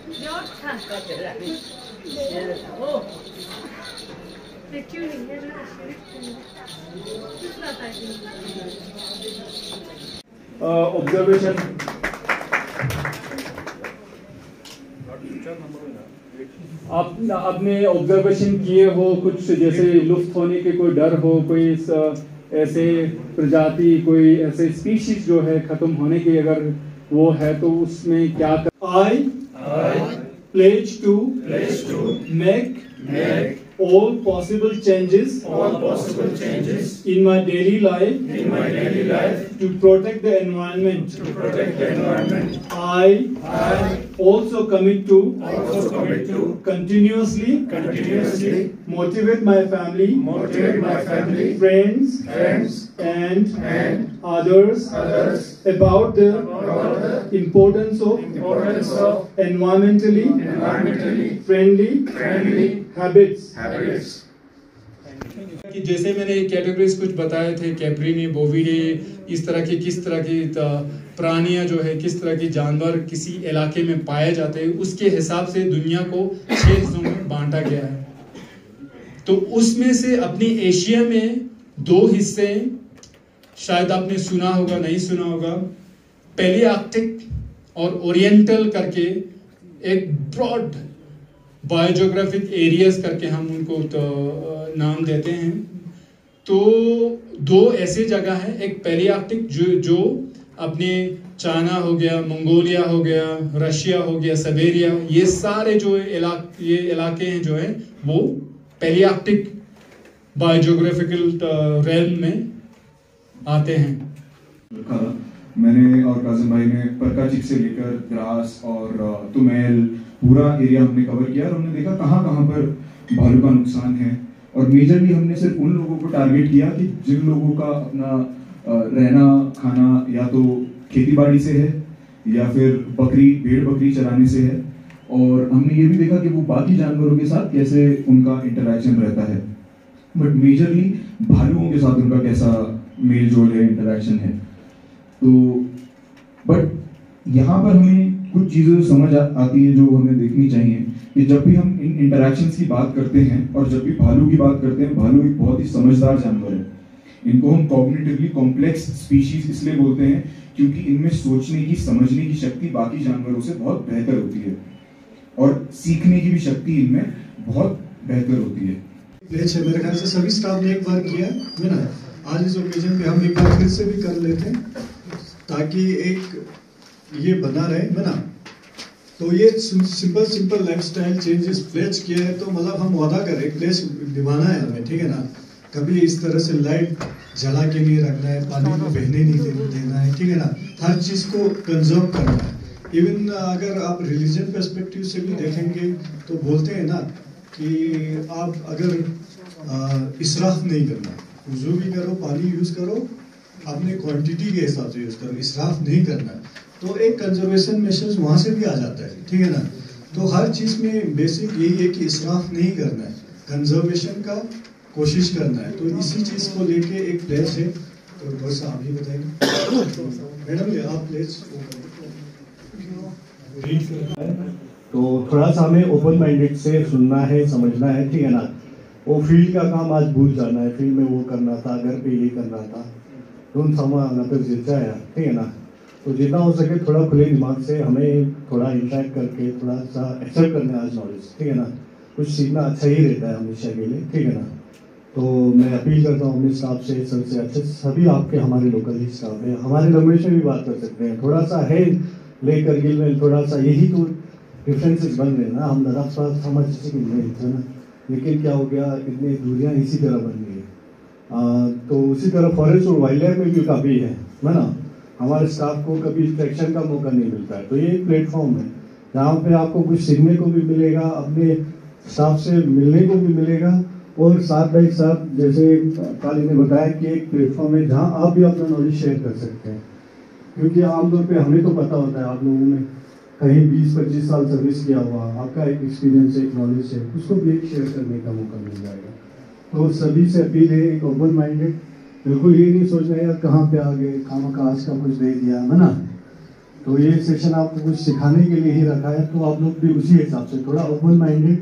Observation आपने observation किए हो कुछ, जैसे लुप्त होने के कोई डर हो, कोई ऐसे प्रजाति, कोई ऐसे स्पीशीज जो है खत्म होने की अगर वो है तो उसमें क्या कर... I pledge to make all possible changes in my daily life to protect the environment. I also commit to continuously motivate my family, friends and others about the importance of environmentally friendly habits. कि जैसे मैंने categories कुछ बताए थे, कैप्रिनी, Bovidae, इस तरह की किस तरह की प्राणियां जो है, किस तरह की जानवर किसी इलाके में पाए जाते हैं, उसके हिसाब से दुनिया को 6 हिस्सों में बांटा गया है। तो उसमें से अपनी एशिया में 2 हिस्से, शायद आपने सुना होगा, नहीं सुना होगा, पैलियार्कटिक और ओरिएंटल करके एक ब्रॉड बायोजियोग्राफिक एरियाज करके हम उनको तो नाम देते हैं। तो 2 ऐसे जगह हैं, एक पैलियार्कटिक जो अपने चाइना हो गया, मंगोलिया हो गया, रशिया हो गया, साइबेरिया, ये सारे जो ये इलाके हैं जो है वो पैलियार्कटिक बायोजियोग्राफिकल रेल्म में आते हैं। मैंने और काजिम भाई ने परकाचिक से लेकर द्रास और तुमेल पूरा एरिया हमने कवर किया और हमने देखा कहाँ कहाँ पर भालू का नुकसान है। और मेजरली हमने सिर्फ उन लोगों को टारगेट किया कि जिन लोगों का अपना रहना खाना या तो खेती बाड़ी से है या फिर भेड़ बकरी चराने से है। और हमने ये भी देखा कि वो बाकी जानवरों के साथ कैसे उनका इंटरेक्शन रहता है, बट मेजरली भालुओं के साथ उनका कैसा मेल जोल है, इंटरेक्शन है। तो बट यहाँ पर हमें कुछ चीज़ें समझ आती है जो हमें देखनी चाहिए कि जब भी हम इन इंटरेक्शंस की बात करते हैं और जब भी भालू की बात करते हैं, भालू एक बहुत ही समझदार जानवर है। इनको हम कॉग्निटिवली कॉम्प्लेक्स स्पीशीज इसलिए बोलते हैं क्योंकि इनमें सोचने की, समझने की शक्ति बाकी जानवरों से बहुत बेहतर होती है और सीखने की भी शक्ति इनमें बहुत बेहतर होती है। मेरे ख्याल से सभी स्टाफ ने एक बार किया है ना, आज इस ओकेजन पे हम एक बार फिर से भी कर लेते हैं ताकि एक ये बना रहे है ना। तो ये सिंपल लाइफस्टाइल चेंजेस प्लेज किया है, तो मतलब हम वादा करें प्लेज निभाना है हमें, ठीक है ना। कभी इस तरह से लाइट जला के नहीं रखना है, पानी को बहने नहीं देना है, ठीक है ना। हर चीज़ को कंजर्व करना है। इवन अगर आप रिलीजन पर्सपेक्टिव से भी देखेंगे तो बोलते हैं ना कि आप अगर इसराफ नहीं करना, वुज़ू भी करो, पानी यूज़ करो, अपने क्वांटिटी के हिसाब से यूज़ करो, इसराफ नहीं करना। तो एक कंजर्वेशन मेजर्स वहाँ से भी आ जाता है, ठीक है ना। तो हर चीज़ में बेसिक यही है कि इसराफ नहीं करना है, कंजर्वेशन का कोशिश करना है। तो इसी चीज़ को लेके एक प्लेज है, तो डॉक्टर साहब आप ही बताएंगे। मैडम ये आप प्लेज तो थोड़ा सा हमें ओपन माइंडेड से सुनना है, समझना है, ठीक है ना। वो फील्ड का काम आज भूल जाना है, फील्ड में वो करना था, घर पे ये करना था, तुम समा आना तो जितना है, ठीक है ना। तो जितना हो सके थोड़ा खुले दिमाग से हमें थोड़ा इंटरेक्ट करके थोड़ा सा एक्सेप्ट करना है आज नॉलेज, ठीक है ना। कुछ सीखना अच्छा ही रहता है हमेशा के लिए, ठीक है ना। तो मैं अपील करता हूँ अपने स्टाफ से, सबसे अच्छे सभी आपके हमारे लोकल ही स्टाफ है, हमारे लैंग्वेज में भी बात कर सकते हैं। थोड़ा सा है लेकर गिल में थोड़ा सा यही तो डिफरेंसेस बन रहे ना, हम नरफ समझ नहीं थे ना, लेकिन क्या हो गया, इतनी दूरियाँ इसी तरह बन गई है। तो उसी तरह फॉरेस्ट और वाइल्ड लाइफ में भी काफ़ी है ना। हमारे स्टाफ को कभी इंस्ट्रक्शन का मौका नहीं मिलता है, तो ये एक प्लेटफॉर्म है जहाँ पे आपको कुछ सीखने को भी मिलेगा, अपने स्टाफ से मिलने को भी मिलेगा, और साथ बाई साथ जैसे काली ने बताया कि एक प्लेटफॉर्म है जहाँ आप भी अपना नॉलेज शेयर कर सकते हैं। क्योंकि आमतौर पे हमें तो पता होता है, आप लोगों ने कहीं 20-25 साल सर्विस किया हुआ, आपका एक एक्सपीरियंस, एक नॉलेज है, उसको भी एक शेयर करने का मौका मिल जाएगा। तो सभी से अपील है, एक ओपन माइंडेड, बिल्कुल ये नहीं सोचना यार कहाँ पे आ गए, खामा का आज का कुछ दे दिया है ना। तो ये सेशन आपको कुछ सिखाने के लिए ही रखा है, तो आप लोग भी उसी हिसाब से थोड़ा ओपन माइंडेड,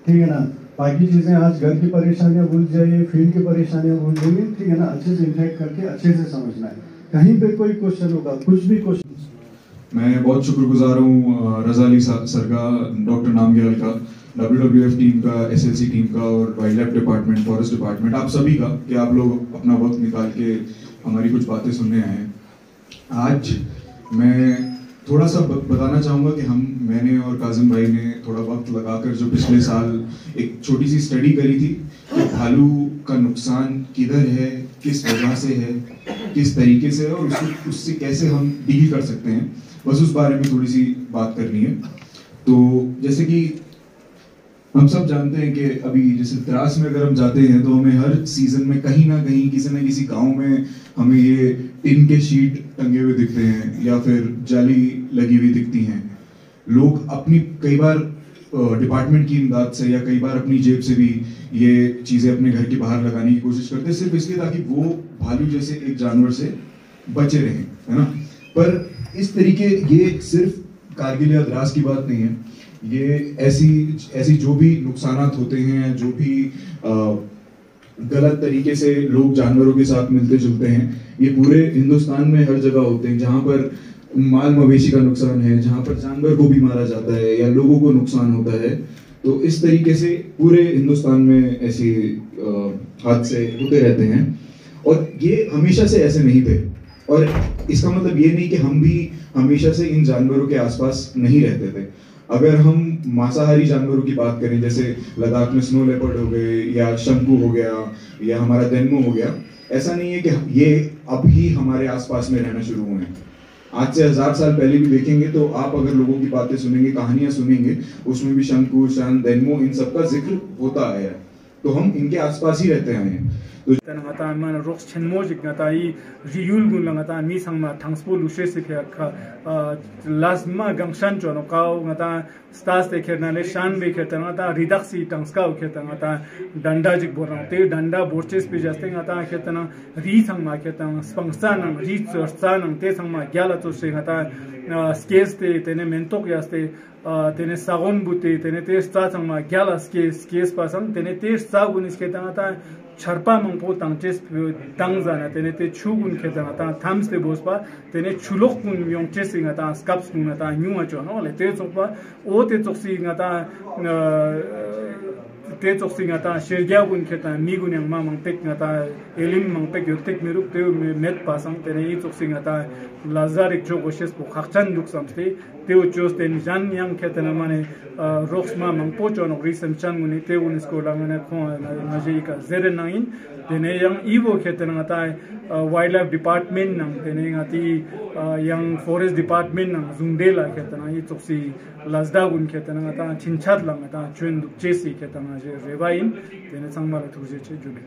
ठीक है ना। बाकी चीज़ें आज घर की परेशानियां भूल जाइए, फील्ड की परेशानियां भूल जाइए, ठीक है ना। अच्छे से इंटरेक्ट करके अच्छे से समझना है। कहीं पे कोई क्वेश्चन होगा, कुछ भी क्वेश्चन। मैं बहुत शुक्रगुजार हूँ रजा अली सर का, डॉक्टर नामग्याल का, WWF टीम का, SLC टीम का और wild life department, forest department, आप सभी का कि आप लोग अपना वक्त निकाल के हमारी कुछ बातें सुनने आए हैं। आज मैं थोड़ा सा बताना चाहूँगा कि मैंने और काजिम भाई ने थोड़ा वक्त लगाकर जो पिछले साल एक छोटी सी स्टडी करी थी कि भालू का नुकसान किधर है, किस वजह से है, किस तरीके से है और उससे कैसे हम डील कर सकते हैं, बस उस बारे में थोड़ी सी बात करनी है। तो जैसे कि हम सब जानते हैं कि अभी जैसे द्रास में अगर हम जाते हैं तो हमें हर सीजन में कहीं ना कहीं किसी न किसी गांव में हमें ये टिन के शीट टंगे हुए दिखते हैं या फिर जाली लगी हुई दिखती हैं। लोग अपनी कई बार डिपार्टमेंट की इमदाद से या कई बार अपनी जेब से भी ये चीज़ें अपने घर के बाहर लगाने की कोशिश करते हैं, सिर्फ इसलिए ताकि वो भालू जैसे एक जानवर से बचे रहें, है ना। पर इस तरीके ये सिर्फ कारगिल या द्रास की बात नहीं है, ये ऐसी जो भी नुकसानात होते हैं, जो भी गलत तरीके से लोग जानवरों के साथ मिलते जुलते हैं, ये पूरे हिंदुस्तान में हर जगह होते हैं। जहाँ पर माल मवेशी का नुकसान है, जहाँ पर जानवर को भी मारा जाता है या लोगों को नुकसान होता है, तो इस तरीके से पूरे हिंदुस्तान में ऐसे हादसे होते रहते हैं। और ये हमेशा से ऐसे नहीं थे, और इसका मतलब ये नहीं कि हम भी हमेशा से इन जानवरों के आसपास नहीं रहते थे। अगर हम मांसाहारी जानवरों की बात करें, जैसे लद्दाख में स्नो लेपर्ड हो गए या शंकु हो गया या हमारा देनमो हो गया, ऐसा नहीं है कि ये अब ही हमारे आसपास में रहना शुरू हुए हैं। आज से 1000 साल पहले भी देखेंगे तो आप अगर लोगों की बातें सुनेंगे, कहानियां सुनेंगे, उसमें भी शंकु, शन, देनमो, इन सब का जिक्र होता आया है। तो हम इनके आसपास ही रहते आए हैं। ngata man rocks chenmojik ngata I riul gun ngata mi sangma thangspo lushe se kha lasma gangshan chono ka ngata stas te kherna le shan be kherta ngata ridaksi tangska kherta ngata danda jik borang te danda borches pe jaste ngata kherta na ri sangma kherta spangsan ri chorsan te sangma gyala to se ngata skes te tene mentok yaste tene sagon bute tene te sta sangma gyala skes pasang tene te sta gunis kherta ngata छरपा मंगपो तंगचेस तंगजाना तेने ते छुगुन खेतना ता Thums ते बोसपा तेने छुलोक कुन योंगचेस ngata स्काप्स कुन ngata new अचो no ले ते चोपा ओ ते Choksi ngata te choksi ngata shergya gun kheta migun yang ma mangtek ngata elim mangtek yotek meruk te met pasang tene I choksi ngata lazar ek chok oshes po khakchan duk samste te ochos ten jan yang kheta na mane rox ma mangpo chon risem chan gun te un sko la mane kho najei ka zere nain tene yang ivo kheta ngata wildlife department nang tene ngati yang forest department nang zungdela kheta na I choksi lazda gun kheta ngata chinchat lang ngata chuen duk chesi kheta na revain tene sangmala thuje che jubi